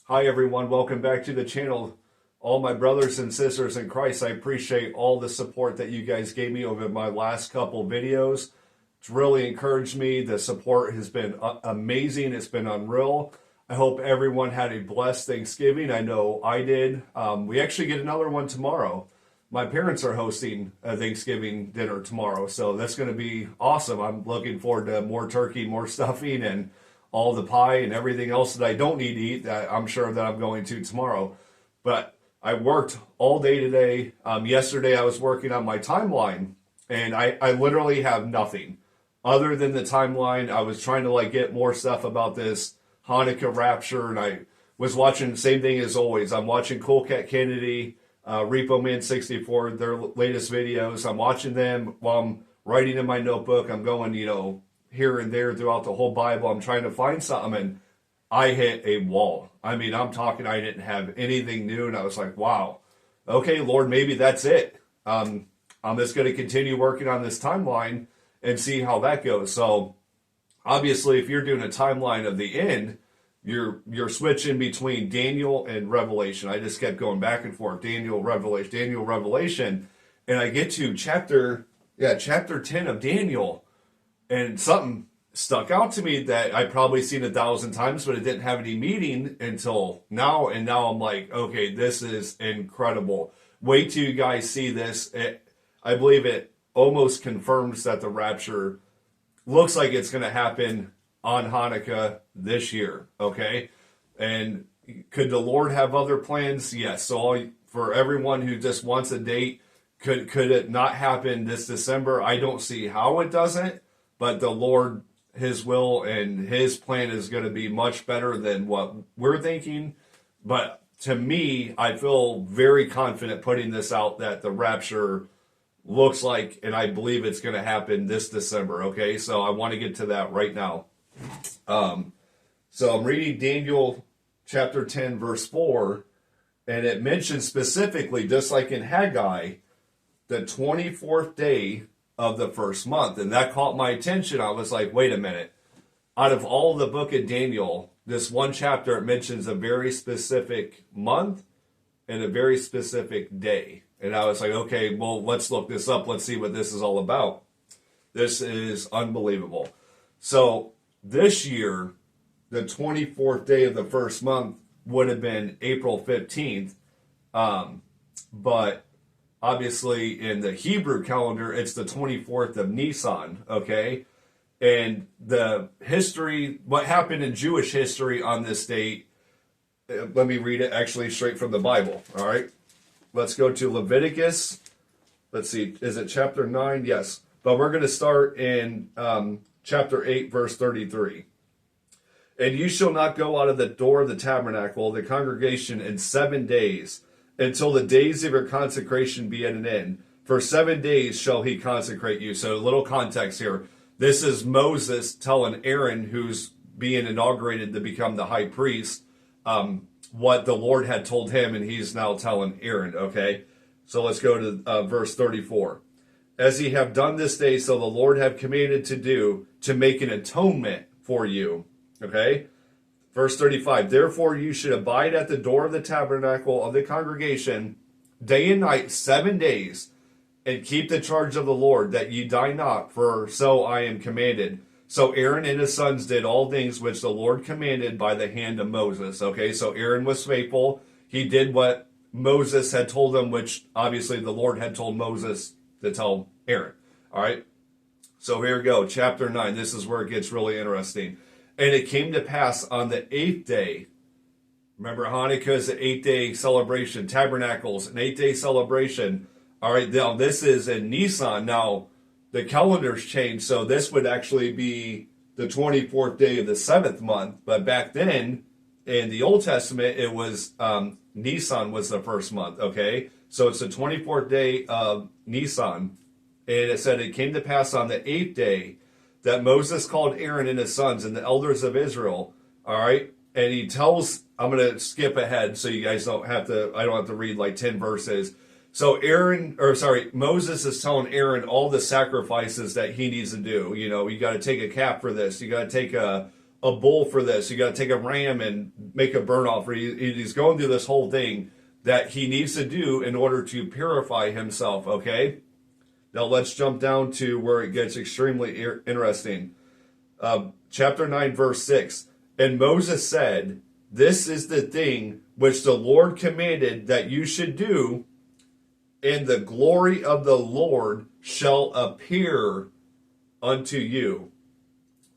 Hi everyone, welcome back to the channel. All my brothers and sisters in Christ, I appreciate all the support that you guys gave me over my last couple videos. It's really encouraged me. The support has been amazing. It's been unreal. I hope everyone had a blessed Thanksgiving. I know I did. We actually get another one tomorrow. My parents are hosting a Thanksgiving dinner tomorrow, so that's going to be awesome. I'm looking forward to more turkey, more stuffing, and all the pie and everything else that I don't need to eat that I'm sure that I'm going to tomorrow. But I worked all day today. Yesterday I was working on my timeline, and I literally have nothing other than the timeline. I was trying to get more stuff about this Hanukkah Rapture, and I was watching the same thing as always. I'm watching Cool Cat Kennedy, Repo Man 64, their latest videos. I'm watching them while I'm writing in my notebook. I'm going, here and there throughout the whole Bible. I'm trying to find something, and I hit a wall. I mean, I'm talking, I didn't have anything new, and I was like, wow, okay, Lord, maybe that's it. I'm just going to continue working on this timeline and see how that goes. So obviously, if you're doing a timeline of the end, you're switching between Daniel and Revelation. I just kept going back and forth, Daniel, Revelation, and I get to chapter 10 of Daniel, and something stuck out to me that I'd probably seen 1,000 times, but it didn't have any meaning until now. And now I'm like, okay, this is incredible. Wait till you guys see this. I believe it almost confirms that the rapture looks like it's going to happen on Hanukkah this year, okay? And could the Lord have other plans? Yes. So for everyone who just wants a date, could it not happen this December? I don't see how it doesn't. But the Lord, His will and His plan is going to be much better than what we're thinking. But to me, I feel very confident putting this out that the rapture looks like, and I believe it's going to happen this December. Okay, so I want to get to that right now. So I'm reading Daniel chapter 10, verse 4, and it mentions specifically, just like in Haggai, the 24th day of the first month. And that caught my attention. I was like, wait a minute. Out of all the book of Daniel, this one chapter, it mentions a very specific month and a very specific day. And I was like, okay, well, let's look this up. Let's see what this is all about. This is unbelievable. So this year, the 24th day of the first month would have been April 15th. But obviously, in the Hebrew calendar, it's the 24th of Nisan, okay? And the history, what happened in Jewish history on this date, let me read it actually straight from the Bible, all right? Let's go to Leviticus. Let's see, is it chapter 9? Yes. But we're going to start in chapter 8, verse 33. And you shall not go out of the door of the tabernacle, the congregation, in 7 days, until the days of your consecration be at an end. For 7 days shall he consecrate you. So a little context here. This is Moses telling Aaron, who's being inaugurated to become the high priest, what the Lord had told him, and he's now telling Aaron, okay? So let's go to verse 34. As ye have done this day, so the Lord have commanded to do, to make an atonement for you, okay? Verse 35, therefore you should abide at the door of the tabernacle of the congregation day and night 7 days, and keep the charge of the Lord, that ye die not, for so I am commanded. So Aaron and his sons did all things which the Lord commanded by the hand of Moses. Okay, so Aaron was faithful. He did what Moses had told him, which obviously the Lord had told Moses to tell Aaron. All right, so here we go, chapter 9. This is where it gets really interesting. And it came to pass on the 8th day. Remember, Hanukkah is an 8-day celebration. Tabernacles, an 8-day celebration. All right, now this is in Nisan. Now, the calendar's changed, so this would actually be the 24th day of the 7th month. But back then, in the Old Testament, it was Nisan was the first month, okay? So it's the 24th day of Nisan. And it said, it came to pass on the 8th day that Moses called Aaron and his sons and the elders of Israel, all right? And he tells, I'm going to skip ahead so you guys don't have to, I don't have to read 10 verses. So Moses is telling Aaron all the sacrifices that he needs to do. You got to take a calf for this. You got to take a a bull for this. You got to take a ram and make a burnt offering. He's going through this whole thing that he needs to do in order to purify himself, okay? Now let's jump down to where it gets extremely interesting. Chapter 9, verse 6. And Moses said, this is the thing which the Lord commanded that you should do, and the glory of the Lord shall appear unto you.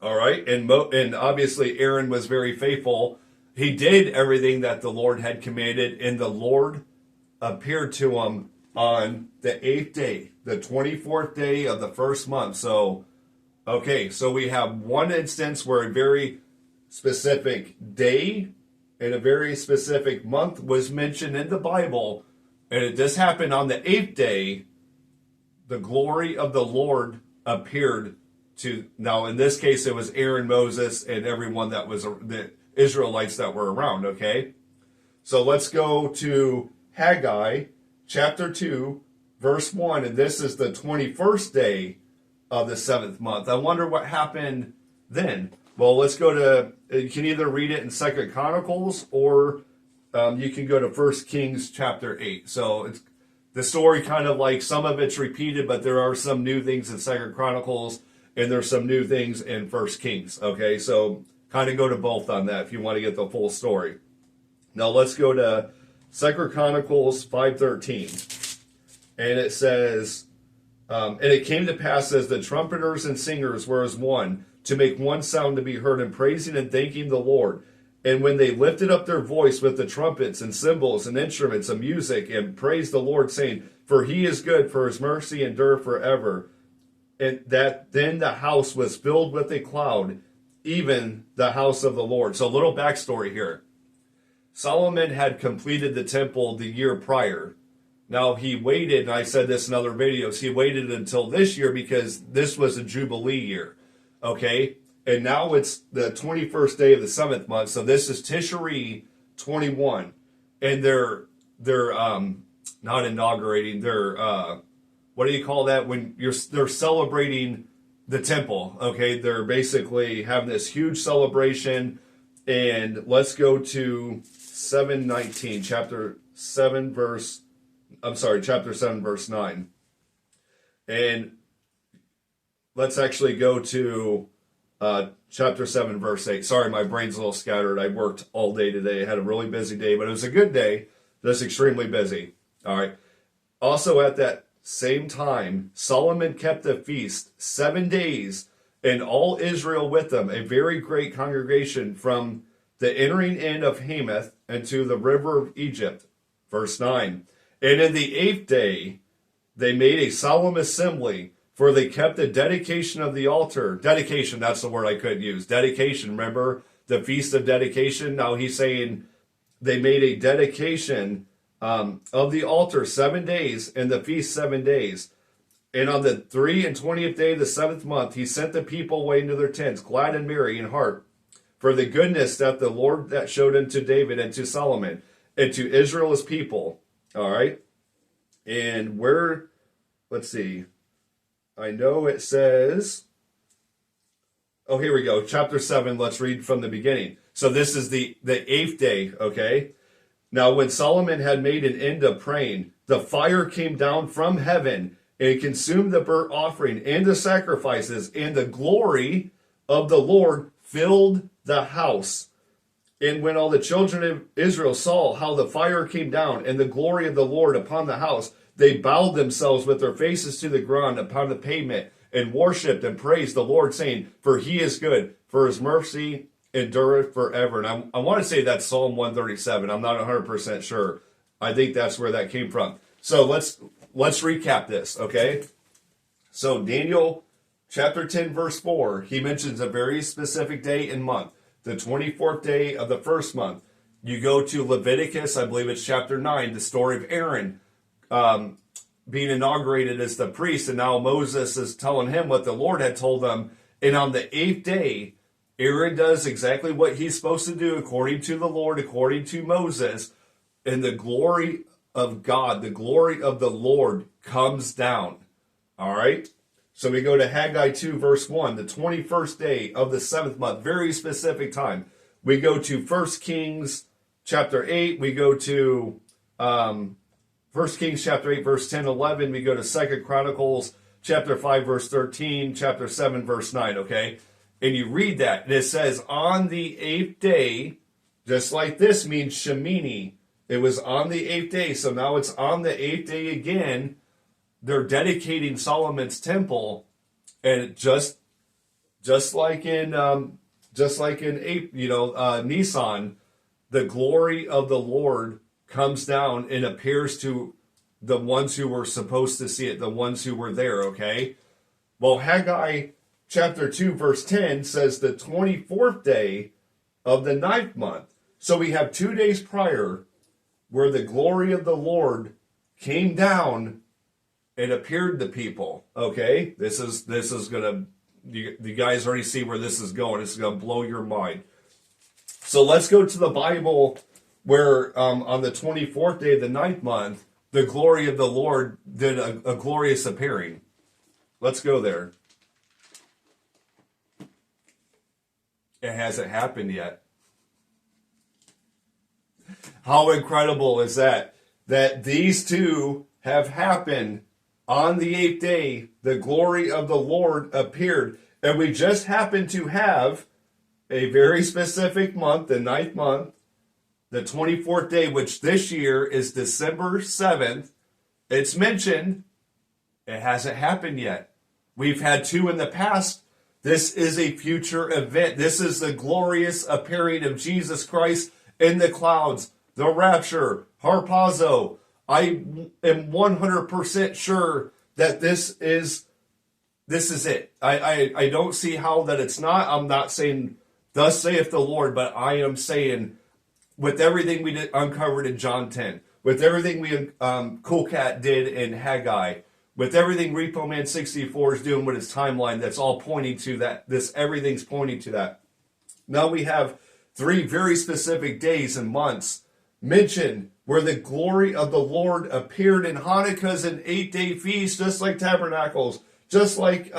All right, and obviously Aaron was very faithful. He did everything that the Lord had commanded, and the Lord appeared to him on the 8th day, the 24th day of the first month. So, okay, so we have one instance where a very specific day and a very specific month was mentioned in the Bible, and this happened on the 8th day. The glory of the Lord appeared to, now in this case it was Aaron, Moses, and everyone that was the Israelites that were around, okay? So let's go to Haggai chapter 2, verse 1, and this is the 21st day of the 7th month. I wonder what happened then. Well, let's go to, you can either read it in 2 Chronicles, or you can go to 1 Kings chapter 8. So it's the story kind of like, some of it's repeated, but there are some new things in 2 Chronicles, and there's some new things in 1 Kings, okay? So kind of go to both on that if you want to get the full story. Now let's go to 2 Chronicles 5:13. And it says, and it came to pass as the trumpeters and singers were as one, to make one sound to be heard in praising and thanking the Lord. And when they lifted up their voice with the trumpets and cymbals and instruments of music, and praised the Lord, saying, for he is good, for his mercy endureth forever. And that then the house was filled with a cloud, even the house of the Lord. So a little backstory here. Solomon had completed the temple the year prior. Now he waited, and I said this in other videos, he waited until this year because this was a Jubilee year. Okay? And now it's the 21st day of the 7th month. So this is Tishri 21. And they're not inaugurating, they're what do you call that when they're celebrating the temple, okay? They're basically having this huge celebration. And let's go to 7:19, chapter 7 verse 9. And let's actually go to chapter 7 verse 8. Sorry, my brain's a little scattered. I worked all day today. I had a really busy day, but it was a good day, just extremely busy. All right. Also at that same time, Solomon kept a feast 7 days, and all Israel with them, a very great congregation, from the entering in of Hamath unto the river of Egypt. Verse 9. And in the 8th day, they made a solemn assembly, for they kept the dedication of the altar. Dedication, that's the word I couldn't use. Dedication, remember the Feast of Dedication? Now he's saying they made a dedication of the altar 7 days, and the feast 7 days. And on the 23rd day of the 7th month, he sent the people away into their tents, glad and merry in heart, for the goodness that the Lord that showed unto David and to Solomon and to Israel his people. All right. And let's see. I know it says, oh, here we go. Chapter 7, let's read from the beginning. So this is the 8th day, okay? Now, when Solomon had made an end of praying, the fire came down from heaven and consumed the burnt offering and the sacrifices, and the glory of the Lord filled the house. And when all the children of Israel saw how the fire came down and the glory of the Lord upon the house, they bowed themselves with their faces to the ground upon the pavement and worshipped and praised the Lord, saying, for he is good, for his mercy endureth forever. And I want to say that's Psalm 137. I'm not 100% sure. I think that's where that came from. So let's recap this, okay? So Daniel chapter 10, verse 4, he mentions a very specific day and month, the 24th day of the first month. You go to Leviticus, I believe it's chapter 9, the story of Aaron being inaugurated as the priest, and now Moses is telling him what the Lord had told them. And on the 8th day, Aaron does exactly what he's supposed to do according to the Lord, according to Moses, and the glory of God, the glory of the Lord comes down. All right? So we go to Haggai 2, verse 1, the 21st day of the 7th month, very specific time. We go to 1 Kings chapter 8. We go to 1 Kings chapter 8, verse 10, 11. We go to 2 Chronicles chapter 5, verse 13, chapter 7, verse 9, okay? And you read that, and it says, on the 8th day, just like this means Shemini. It was on the 8th day, so now it's on the 8th day again. They're dedicating Solomon's temple, and just like in Nisan, the glory of the Lord comes down and appears to the ones who were supposed to see it, the ones who were there. Okay, well, Haggai chapter 2 verse 10 says the 24th day of the 9th month. So we have 2 days prior where the glory of the Lord came down and appeared to people. Okay, this is gonna, you guys already see where this is going. It's gonna blow your mind. So let's go to the Bible where on the 24th day of the 9th month, the glory of the Lord did a glorious appearing. Let's go there. It hasn't happened yet. How incredible is that? That these two have happened on the 8th day. The glory of the Lord appeared. And we just happen to have a very specific month, the 9th month, the 24th day, which this year is December 7th. It's mentioned. It hasn't happened yet. We've had two in the past. This is a future event. This is the glorious appearing of Jesus Christ in the clouds, the rapture, harpazo. I am 100% sure that this is it. I don't see how that it's not. I'm not saying, thus saith the Lord, but I am saying, with everything we uncovered in John 10, with everything we Cool Cat did in Haggai, with everything Repo Man 64 is doing with his timeline, that's all pointing to that. Everything's pointing to that. Now we have 3 very specific days and months mentioned where the glory of the Lord appeared. In Hanukkah's an 8-day feast, just like Tabernacles, just like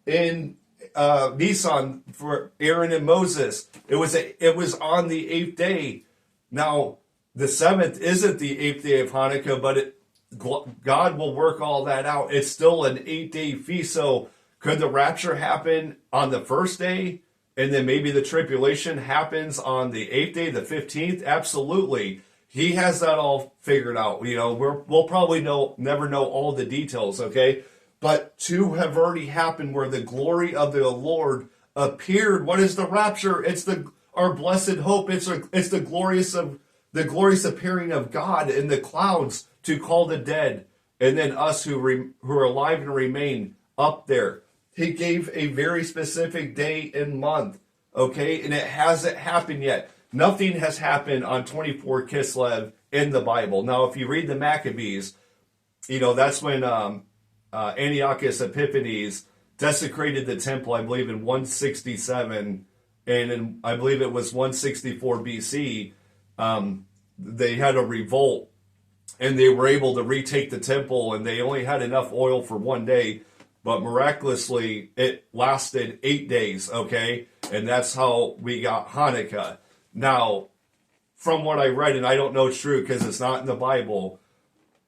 in Nisan for Aaron and Moses. It was on the 8th day. Now the 7th isn't the 8th day of Hanukkah, but God will work all that out. It's still an 8-day feast. So could the rapture happen on the 1st day, and then maybe the tribulation happens on the 8th day, the 15th? Absolutely. He has that all figured out. You know, we'll probably never know all the details, okay? But 2 have already happened where the glory of the Lord appeared. What is the rapture? It's our blessed hope. It's the glorious appearing of God in the clouds to call the dead, and then us who are alive and remain up there. He gave a very specific day and month, okay? And it hasn't happened yet. Nothing has happened on 24 Kislev in the Bible. Now, if you read the Maccabees, you know, that's when Antiochus Epiphanes desecrated the temple, I believe, in 167, and I believe it was 164 BC. They had a revolt, and they were able to retake the temple, and they only had enough oil for 1 day, but miraculously it lasted 8 days, okay? And that's how we got Hanukkah. Now, from what I read, and I don't know it's true because it's not in the Bible,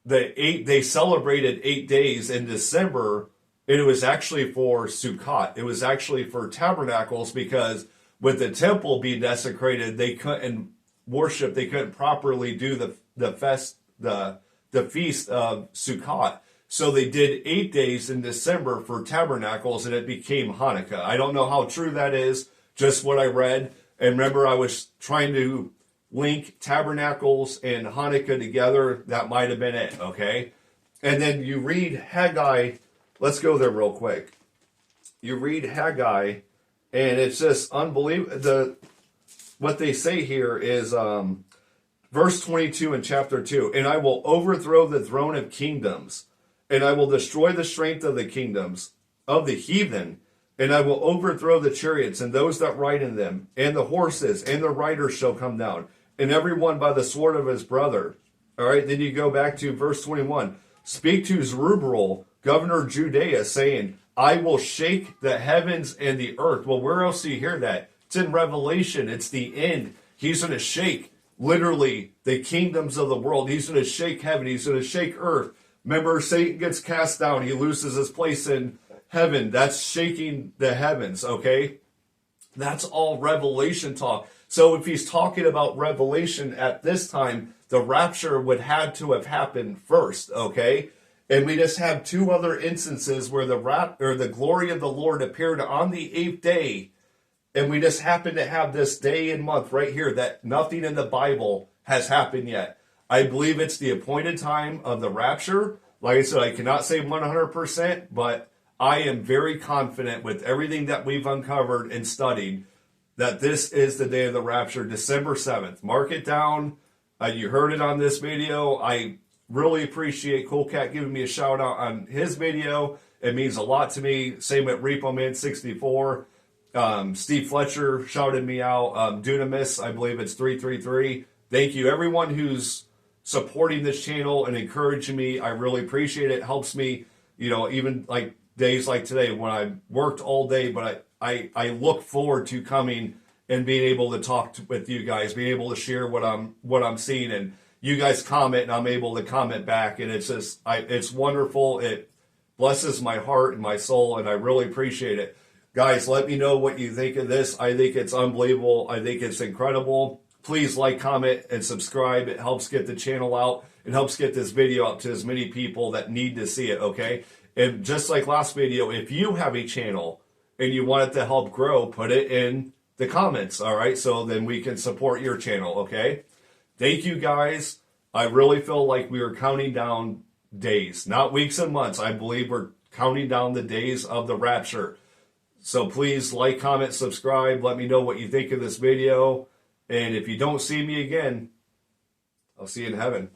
they celebrated 8 days in December, and it was actually for Sukkot. It was actually for tabernacles, because with the temple being desecrated, they couldn't worship, they couldn't properly do the feast of Sukkot. So they did 8 days in December for tabernacles, and it became Hanukkah. I don't know how true that is, just what I read. And remember, I was trying to link tabernacles and Hanukkah together. That might have been it, okay? And then you read Haggai. Let's go there real quick. You read Haggai, and it's just unbelievable. What they say here is verse 22 in chapter 2. And I will overthrow the throne of kingdoms, and I will destroy the strength of the kingdoms of the heathen, and I will overthrow the chariots and those that ride in them, and the horses and the riders shall come down, and every one by the sword of his brother. All right, then you go back to verse 21. Speak to Zerubbabel, governor of Judea, saying, I will shake the heavens and the earth. Well, where else do you hear that? It's in Revelation. It's the end. He's going to shake literally the kingdoms of the world. He's going to shake heaven. He's going to shake earth. Remember, Satan gets cast down. He loses his place in heaven. That's shaking the heavens, okay? That's all Revelation talk. So if he's talking about Revelation at this time, the rapture would have to have happened first, okay? And we just have two other instances where the glory of the Lord appeared on the 8th day, and we just happen to have this day and month right here that nothing in the Bible has happened yet. I believe it's the appointed time of the rapture. Like I said, I cannot say 100%, but I am very confident with everything that we've uncovered and studied that this is the day of the rapture, December 7th. Mark it down. You heard it on this video. I really appreciate Cool Cat giving me a shout out on his video. It means a lot to me. Same with Repo Man 64. Steve Fletcher shouted me out. Dunamis, I believe it's 333. Thank you, everyone who's supporting this channel and encouraging me. I really appreciate it. It helps me, even like days like today when I worked all day, but I look forward to coming and being able to talk with you guys, being able to share what I'm seeing, and you guys comment and I'm able to comment back, and it's just it's wonderful. It blesses my heart and my soul, and I really appreciate it. Guys, let me know what you think of this. I think it's unbelievable. I think it's incredible. Please like, comment, and subscribe. It helps get the channel out. It helps get this video out to as many people that need to see it, okay? And just like last video, if you have a channel and you want it to help grow, put it in the comments, all right? So then we can support your channel, okay? Thank you, guys. I really feel like we are counting down days, not weeks and months. I believe we're counting down the days of the rapture. So please like, comment, subscribe. Let me know what you think of this video. And if you don't see me again, I'll see you in heaven.